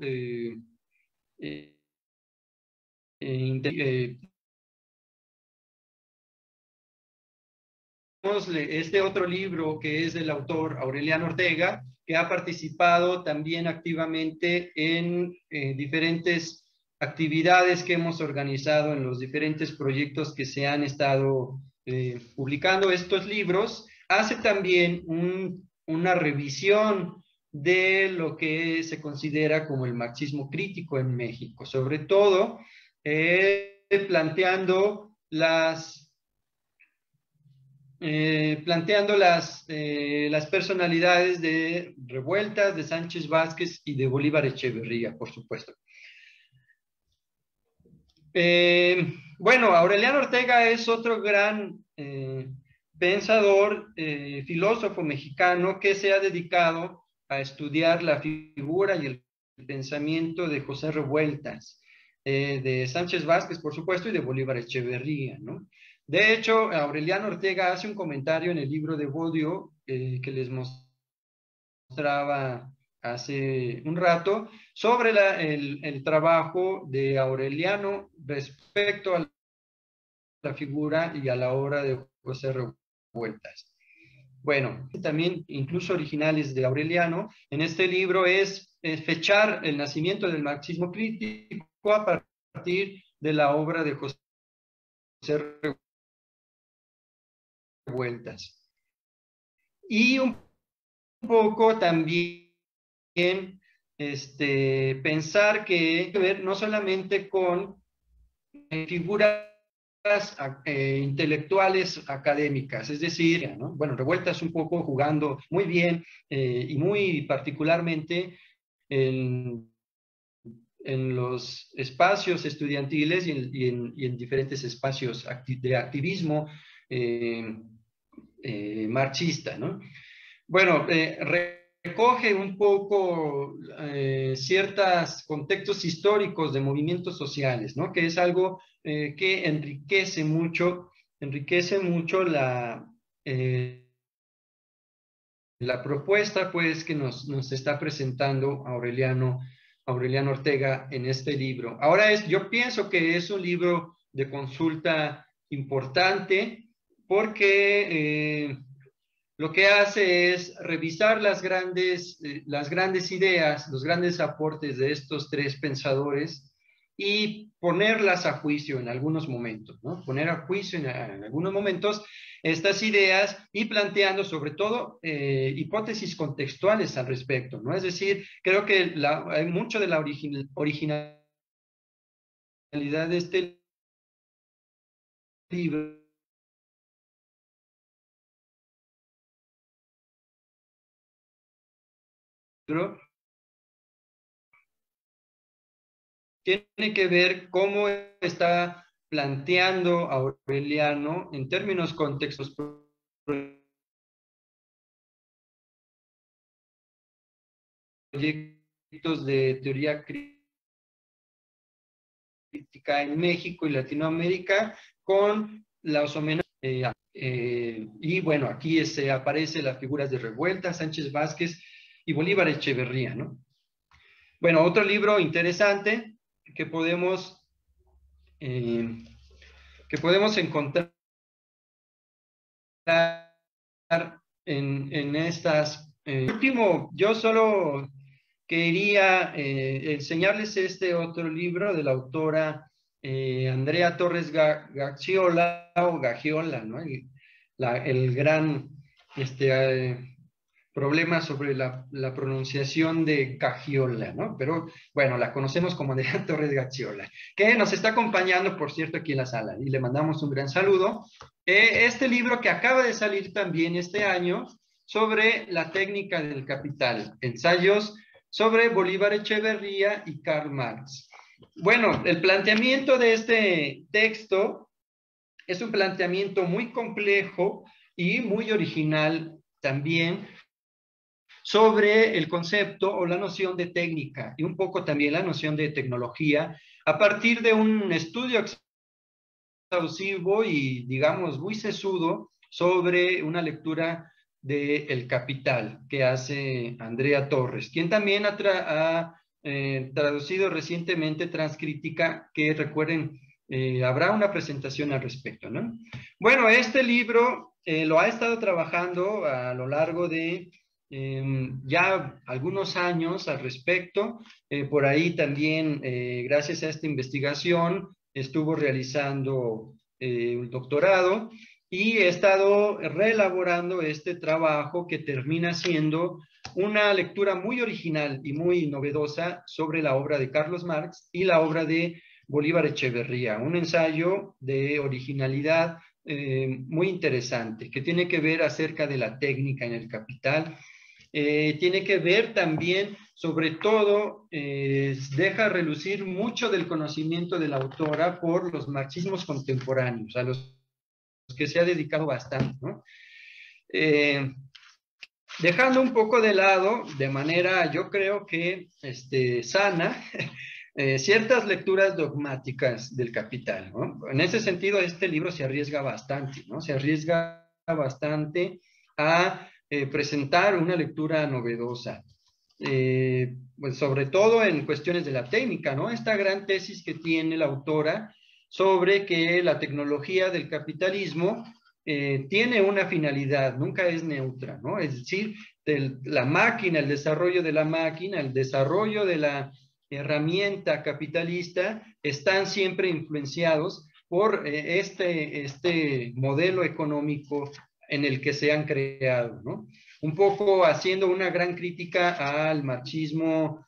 este otro libro que es del autor Aureliano Ortega, que ha participado también activamente en diferentes actividades que hemos organizado en los diferentes proyectos que se han estado publicando estos libros. Hace también una revisión de lo que se considera como el marxismo crítico en México, sobre todo planteando las personalidades de Revueltas, de Sánchez Vázquez y de Bolívar Echeverría, por supuesto. Bueno, Aureliano Ortega es otro gran pensador, filósofo mexicano que se ha dedicado a estudiar la figura y el pensamiento de José Revueltas, de Sánchez Vázquez, por supuesto, y de Bolívar Echeverría, ¿no? De hecho, Aureliano Ortega hace un comentario en el libro de Bodio que les mostraba hace un rato sobre el trabajo de Aureliano respecto a la figura y a la obra de José Revueltas. Bueno, también incluso originales de Aureliano, en este libro es fechar el nacimiento del marxismo crítico a partir de la obra de José Revueltas. Y un poco también pensar que ver no solamente con figuras intelectuales académicas, es decir, ¿no? Bueno, Revueltas un poco jugando muy bien y muy particularmente en los espacios estudiantiles y en diferentes espacios de activismo marxista, ¿no? Bueno, recoge un poco ciertos contextos históricos de movimientos sociales, ¿no? Que es algo que enriquece mucho la propuesta, pues, que nos está presentando Aureliano Ortega en este libro. Ahora, yo pienso que es un libro de consulta importante porque lo que hace es revisar las grandes ideas, los grandes aportes de estos tres pensadores y ponerlas a juicio en algunos momentos, ¿no? Poner a juicio en algunos momentos estas ideas y planteando sobre todo hipótesis contextuales al respecto, ¿no? Es decir, creo que hay mucho de la originalidad de este libro tiene que ver cómo está planteando Aureliano en términos contextos proyectos de teoría crítica en México y Latinoamérica con los homenajes. Y bueno, aquí aparecen las figuras de Revuelta, Sánchez Vázquez y Bolívar Echeverría, ¿no? Bueno, otro libro interesante que podemos encontrar en estas. Último, yo solo quería enseñarles este otro libro de la autora Andrea Torres Gaggiola, o Gaggiola, ¿no? El gran problema sobre la pronunciación de Gaggiola, ¿no? Pero bueno, la conocemos como Andrea Torres Gaggiola, que nos está acompañando, por cierto, aquí en la sala, y le mandamos un gran saludo. Este libro que acaba de salir también este año, sobre la técnica del capital, ensayos sobre Bolívar Echeverría y Karl Marx. Bueno, el planteamiento de este texto es un planteamiento muy complejo y muy original también sobre el concepto o la noción de técnica y un poco también la noción de tecnología a partir de un estudio exhaustivo y, digamos, muy sesudo sobre una lectura de El Capital que hace Andrea Torres, quien también ha traducido recientemente Transcrítica, que recuerden, habrá una presentación al respecto, ¿no? Bueno, este libro lo ha estado trabajando a lo largo de ya algunos años al respecto. Por ahí también, gracias a esta investigación, estuvo realizando un doctorado y he estado reelaborando este trabajo que termina siendo una lectura muy original y muy novedosa sobre la obra de Carlos Marx y la obra de Bolívar Echeverría, un ensayo de originalidad muy interesante que tiene que ver acerca de la técnica en el capital. Tiene que ver también, sobre todo, deja relucir mucho del conocimiento de la autora por los marxismos contemporáneos, a los que se ha dedicado bastante, ¿no? Dejando un poco de lado, de manera, yo creo que sana, ciertas lecturas dogmáticas del Capital, ¿no? En ese sentido, este libro se arriesga bastante, ¿no? Se arriesga bastante a presentar una lectura novedosa, pues sobre todo en cuestiones de la técnica, ¿no? Esta gran tesis que tiene la autora sobre que la tecnología del capitalismo tiene una finalidad, nunca es neutra, ¿no? Es decir, la máquina, el desarrollo de la máquina, el desarrollo de la herramienta capitalista están siempre influenciados por este modelo económico en el que se han creado, ¿no? Un poco haciendo una gran crítica al marxismo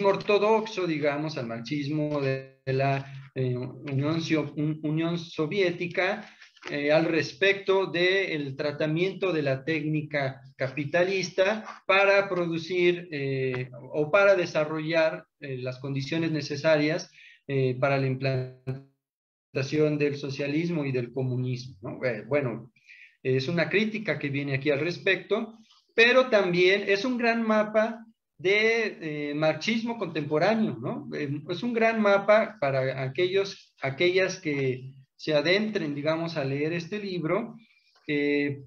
ortodoxo, digamos, al marxismo de la Unión Soviética, al respecto del tratamiento de la técnica capitalista para producir o para desarrollar las condiciones necesarias para la implantación del socialismo y del comunismo, ¿no? Bueno, es una crítica que viene aquí al respecto, pero también es un gran mapa de marxismo contemporáneo, ¿no? Es un gran mapa para aquellas que se adentren, digamos, a leer este libro,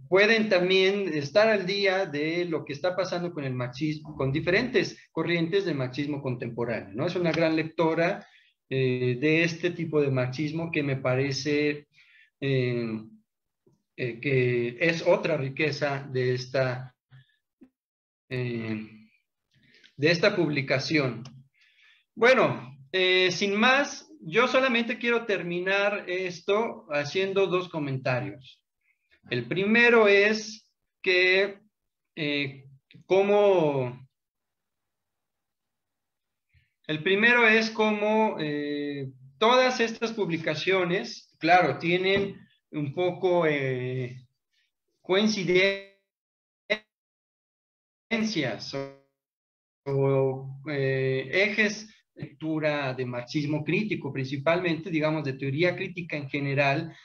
pueden también estar al día de lo que está pasando con el marxismo, con diferentes corrientes de marxismo contemporáneo, ¿no? Es una gran lectora de este tipo de marxismo que me parece que es otra riqueza de esta publicación. Bueno, sin más, yo solamente quiero terminar esto haciendo dos comentarios. El primero es que cómo todas estas publicaciones, claro, tienen un poco coincidencias o ejes de lectura de marxismo crítico, principalmente, digamos, de teoría crítica en general,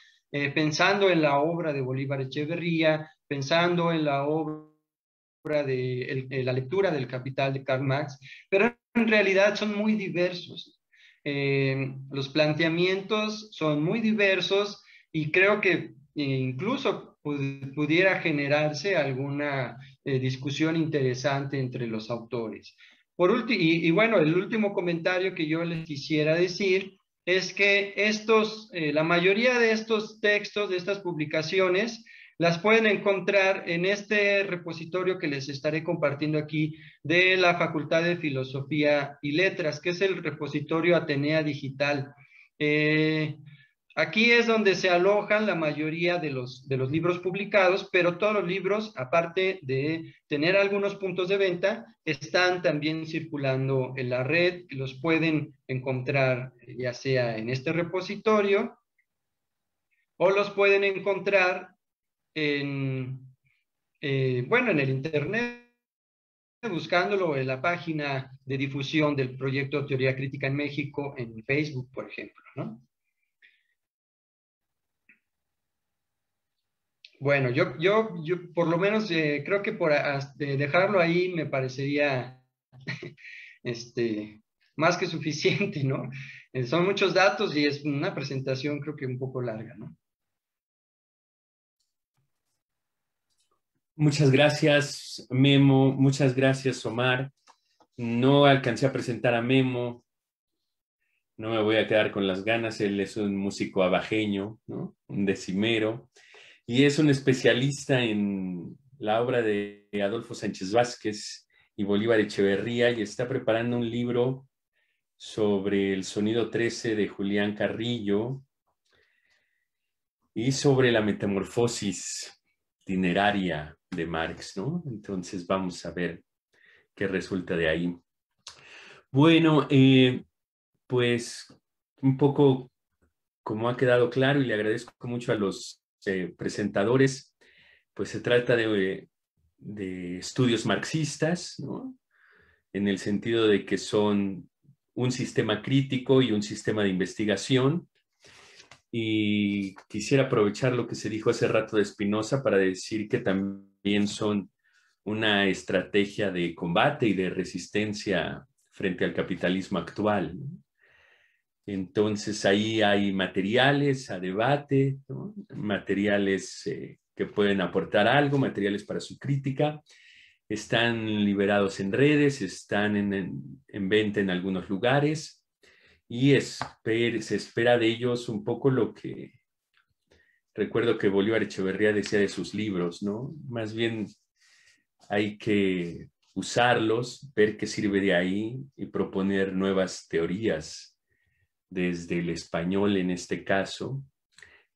pensando en la obra de Bolívar Echeverría, pensando en la obra de la lectura del Capital de Karl Marx, pero en realidad son muy diversos. Los planteamientos son muy diversos y creo que incluso pudiera generarse alguna discusión interesante entre los autores. Y bueno, el último comentario que yo les quisiera decir es que la mayoría de estos textos, de estas publicaciones, las pueden encontrar en este repositorio que les estaré compartiendo aquí de la Facultad de Filosofía y Letras, que es el repositorio Atenea Digital. Aquí es donde se alojan la mayoría de los libros publicados, pero todos los libros, aparte de tener algunos puntos de venta, están también circulando en la red. Los pueden encontrar ya sea en este repositorio o los pueden encontrar en el internet, buscándolo en la página de difusión del proyecto Teoría Crítica en México en Facebook, por ejemplo, ¿no? Bueno, yo por lo menos creo que por dejarlo ahí me parecería más que suficiente, ¿no? Son muchos datos y es una presentación creo que un poco larga, ¿no? Muchas gracias, Memo. Muchas gracias, Omar. No alcancé a presentar a Memo. No me voy a quedar con las ganas. Él es un músico abajeño, ¿no? Un decimero. Y es un especialista en la obra de Adolfo Sánchez Vázquez y Bolívar Echeverría y está preparando un libro sobre el sonido 13 de Julián Carrillo y sobre la metamorfosis dineraria de Marx, ¿no? Entonces vamos a ver qué resulta de ahí. Bueno, pues un poco como ha quedado claro y le agradezco mucho a los presentadores, pues se trata de estudios marxistas, ¿no? En el sentido de que son un sistema crítico y un sistema de investigación. Y quisiera aprovechar lo que se dijo hace rato de Spinoza para decir que también son una estrategia de combate y de resistencia frente al capitalismo actual, ¿no? Entonces ahí hay materiales a debate, ¿no? Materiales que pueden aportar algo, materiales para su crítica. Están liberados en redes, están en venta en algunos lugares y se espera de ellos un poco lo que recuerdo que Bolívar Echeverría decía de sus libros, ¿no? Más bien hay que usarlos, ver qué sirve de ahí y proponer nuevas teorías desde el español en este caso,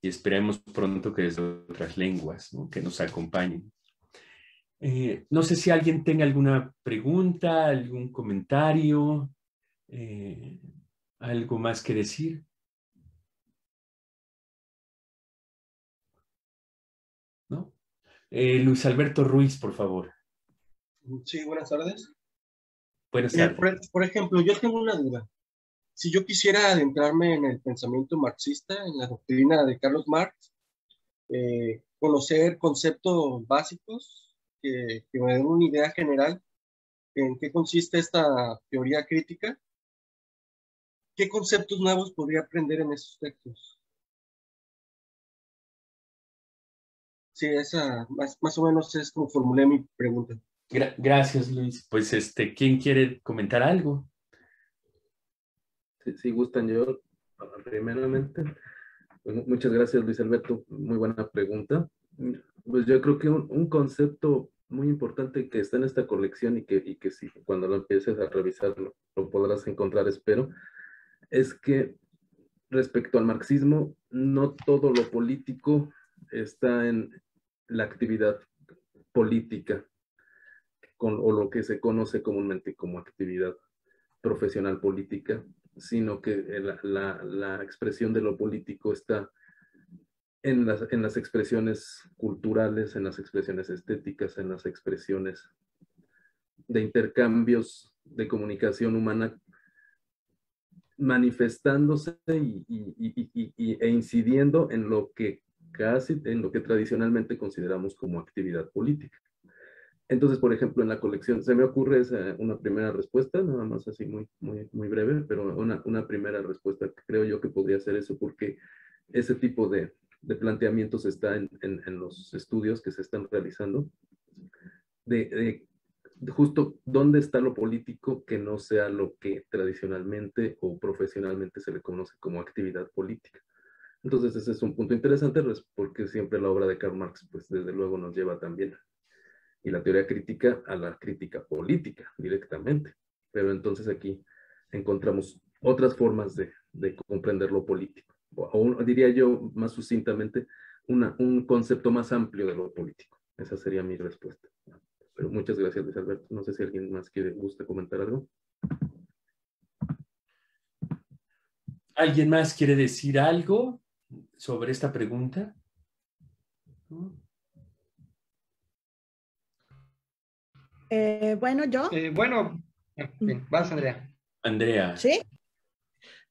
y esperemos pronto que desde otras lenguas, ¿no? Que nos acompañen. No sé si alguien tenga alguna pregunta, algún comentario, algo más que decir. ¿No? Luis Alberto Ruiz, por favor. Sí, buenas tardes. Buenas tardes. Por ejemplo, yo tengo una duda. Si yo quisiera adentrarme en el pensamiento marxista, en la doctrina de Carlos Marx, conocer conceptos básicos que me den una idea general en qué consiste esta teoría crítica, ¿qué conceptos nuevos podría aprender en esos textos? Sí, esa más o menos es como formulé mi pregunta. Gracias, Luis. Pues, ¿quién quiere comentar algo? Si gustan yo, primeramente. Pues, muchas gracias, Luis Alberto. Muy buena pregunta. Pues yo creo que un concepto muy importante que está en esta colección y que sí, cuando lo empieces a revisarlo, lo podrás encontrar, espero, es que respecto al marxismo, no todo lo político está en la actividad política, o lo que se conoce comúnmente como actividad profesional política, sino que la expresión de lo político está en las expresiones culturales, en las expresiones estéticas, en las expresiones de intercambios de comunicación humana, manifestándose e incidiendo en lo que tradicionalmente consideramos como actividad política. Entonces, por ejemplo, en la colección, se me ocurre una primera respuesta, nada más así muy breve, pero una primera respuesta que creo yo que podría ser eso, porque ese tipo de planteamientos está en los estudios que se están realizando, de justo dónde está lo político que no sea lo que tradicionalmente o profesionalmente se le conoce como actividad política. Entonces ese es un punto interesante porque siempre la obra de Karl Marx, pues desde luego nos lleva también, y la teoría crítica, a la crítica política directamente. Pero entonces aquí encontramos otras formas de comprender lo político, o diría yo más sucintamente, un concepto más amplio de lo político. Esa sería mi respuesta. Pero muchas gracias, Luis Alberto. No sé si alguien más gusta comentar algo. ¿Alguien más quiere decir algo sobre esta pregunta? Bueno, yo. Bueno, vas, Andrea. Andrea. ¿Sí?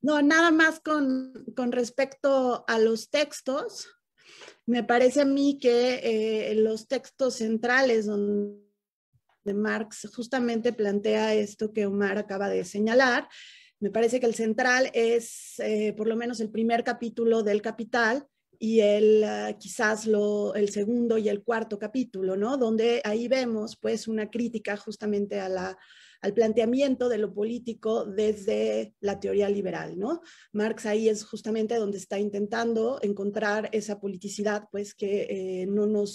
No, nada más con respecto a los textos. Me parece a mí que los textos centrales donde Marx justamente plantea esto que Omar acaba de señalar, me parece que el central es por lo menos el primer capítulo del Capital y quizás el segundo y el cuarto capítulo, ¿no? Donde ahí vemos pues una crítica justamente al planteamiento de lo político desde la teoría liberal, ¿no? Marx ahí es justamente donde está intentando encontrar esa politicidad, pues que no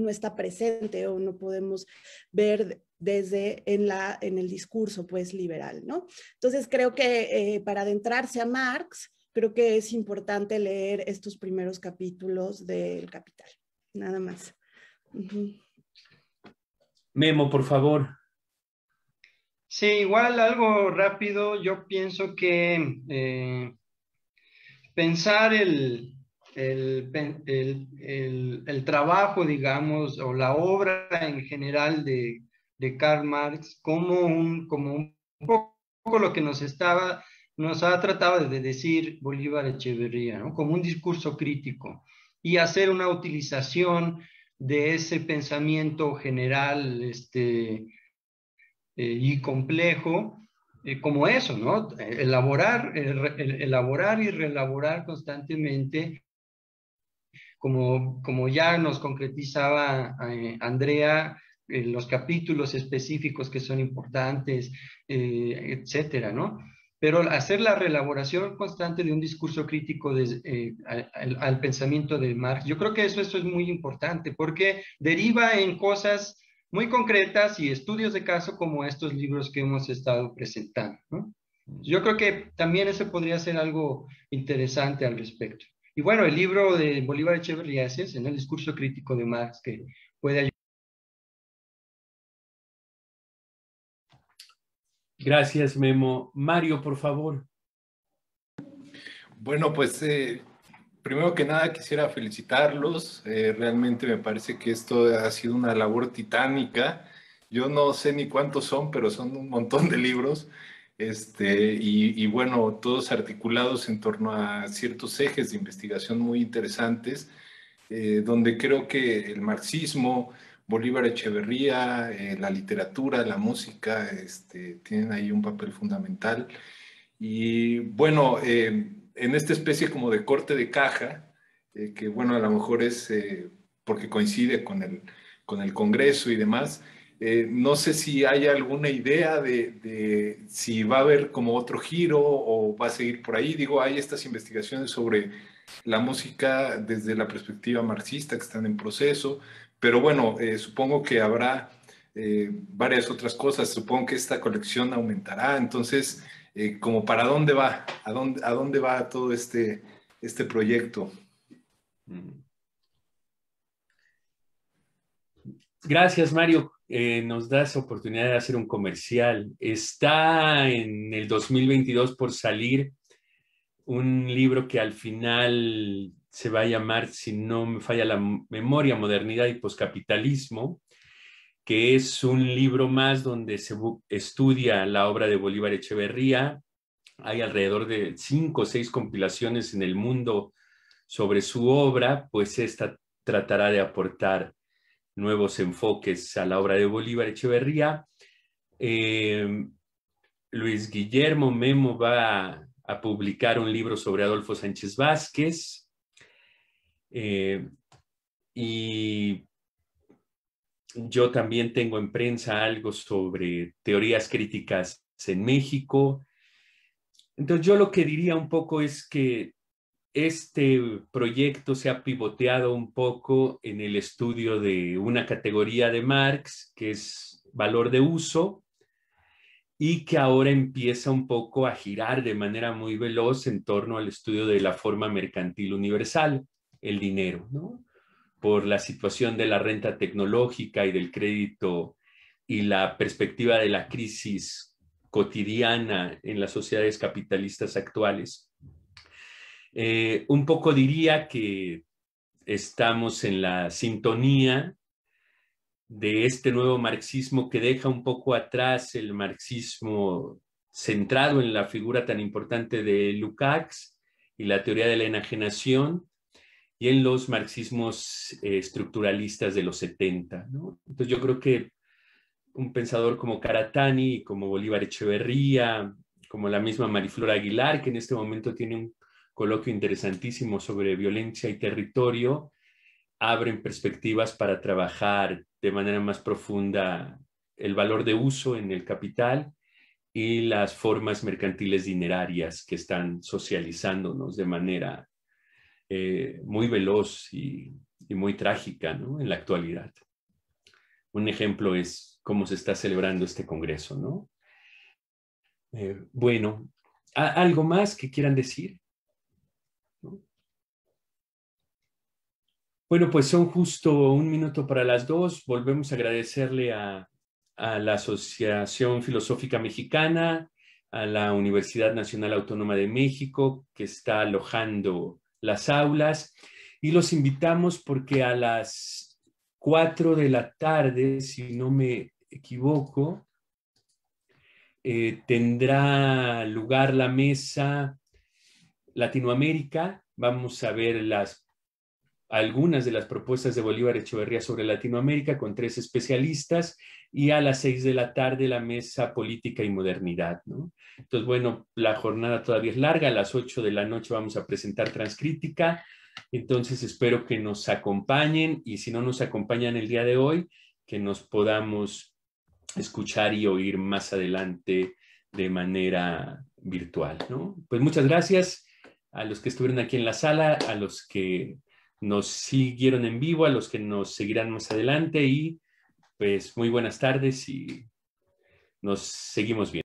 está presente o no podemos ver desde en el discurso, pues, liberal, ¿no? Entonces creo que para adentrarse a Marx, creo que es importante leer estos primeros capítulos del Capital, nada más. Memo, por favor. Sí, igual algo rápido, yo pienso que pensar el trabajo, digamos, o la obra en general de Karl Marx como un poco lo que nos ha tratado de decir Bolívar Echeverría, ¿no? Como un discurso crítico y hacer una utilización de ese pensamiento general, y complejo, como eso, ¿no? Elaborar y reelaborar constantemente, como ya nos concretizaba Andrea, los capítulos específicos que son importantes, etcétera, ¿no? Pero hacer la reelaboración constante de un discurso crítico al pensamiento de Marx, yo creo que eso es muy importante, porque deriva en cosas muy concretas y estudios de caso como estos libros que hemos estado presentando, ¿no? Yo creo que también eso podría ser algo interesante al respecto. Y bueno, el libro de Bolívar Echeverría es en el discurso crítico de Marx, que puede ayudar. Gracias, Memo. Mario, por favor. Bueno, pues primero que nada quisiera felicitarlos. Realmente me parece que esto ha sido una labor titánica. Yo no sé ni cuántos son, pero son un montón de libros. Y bueno, todos articulados en torno a ciertos ejes de investigación muy interesantes, donde creo que el marxismo, Bolívar Echeverría, la literatura, la música, tienen ahí un papel fundamental. Y bueno, en esta especie como de corte de caja, que bueno, a lo mejor es porque coincide con el Congreso y demás, no sé si hay alguna idea de si va a haber como otro giro o va a seguir por ahí. Digo, hay estas investigaciones sobre la música desde la perspectiva marxista que están en proceso, pero bueno, supongo que habrá varias otras cosas. Supongo que esta colección aumentará, entonces como para dónde va, a dónde va todo este proyecto. Gracias, Mario. Nos das oportunidad de hacer un comercial. Está en el 2022 por salir un libro que al final se va a llamar, si no me falla la memoria, Modernidad y Poscapitalismo, que es un libro más donde se estudia la obra de Bolívar Echeverría. Hay alrededor de 5 o 6 compilaciones en el mundo sobre su obra, pues esta tratará de aportar nuevos enfoques a la obra de Bolívar Echeverría. Luis Guillermo Memo va a publicar un libro sobre Adolfo Sánchez Vázquez. Y yo también tengo en prensa algo sobre teorías críticas en México. Entonces yo lo que diría un poco es que este proyecto se ha pivoteado un poco en el estudio de una categoría de Marx, que es valor de uso, y que ahora empieza un poco a girar de manera muy veloz en torno al estudio de la forma mercantil universal, el dinero, ¿no? Por la situación de la renta tecnológica y del crédito y la perspectiva de la crisis cotidiana en las sociedades capitalistas actuales. Un poco diría que estamos en la sintonía de este nuevo marxismo que deja un poco atrás el marxismo centrado en la figura tan importante de Lukács y la teoría de la enajenación, y en los marxismos estructuralistas de los 70, ¿no? Entonces yo creo que un pensador como Karatani, como Bolívar Echeverría, como la misma Mariflor Aguilar, que en este momento tiene un coloquio interesantísimo sobre violencia y territorio, abren perspectivas para trabajar de manera más profunda el valor de uso en el capital y las formas mercantiles dinerarias que están socializándonos de manera muy veloz y muy trágica, ¿no? En la actualidad. Un ejemplo es cómo se está celebrando este congreso, ¿no? Bueno, ¿algo más que quieran decir? ¿No? Bueno, pues son justo 1 minuto para las 2. Volvemos a agradecerle a la Asociación Filosófica Mexicana, a la Universidad Nacional Autónoma de México, que está alojando las aulas, y los invitamos porque a las 4 de la tarde, si no me equivoco, tendrá lugar la mesa Latinoamérica. Vamos a ver algunas de las propuestas de Bolívar Echeverría sobre Latinoamérica con 3 especialistas, y a las 6 de la tarde la mesa Política y Modernidad, ¿no? Entonces, bueno, la jornada todavía es larga. A las 8 de la noche vamos a presentar Transcrítica. Entonces espero que nos acompañen, y si no nos acompañan el día de hoy, que nos podamos escuchar y oír más adelante de manera virtual, ¿no? Pues muchas gracias a los que estuvieron aquí en la sala, a los que nos siguieron en vivo, a los que nos seguirán más adelante, y pues muy buenas tardes y nos seguimos viendo.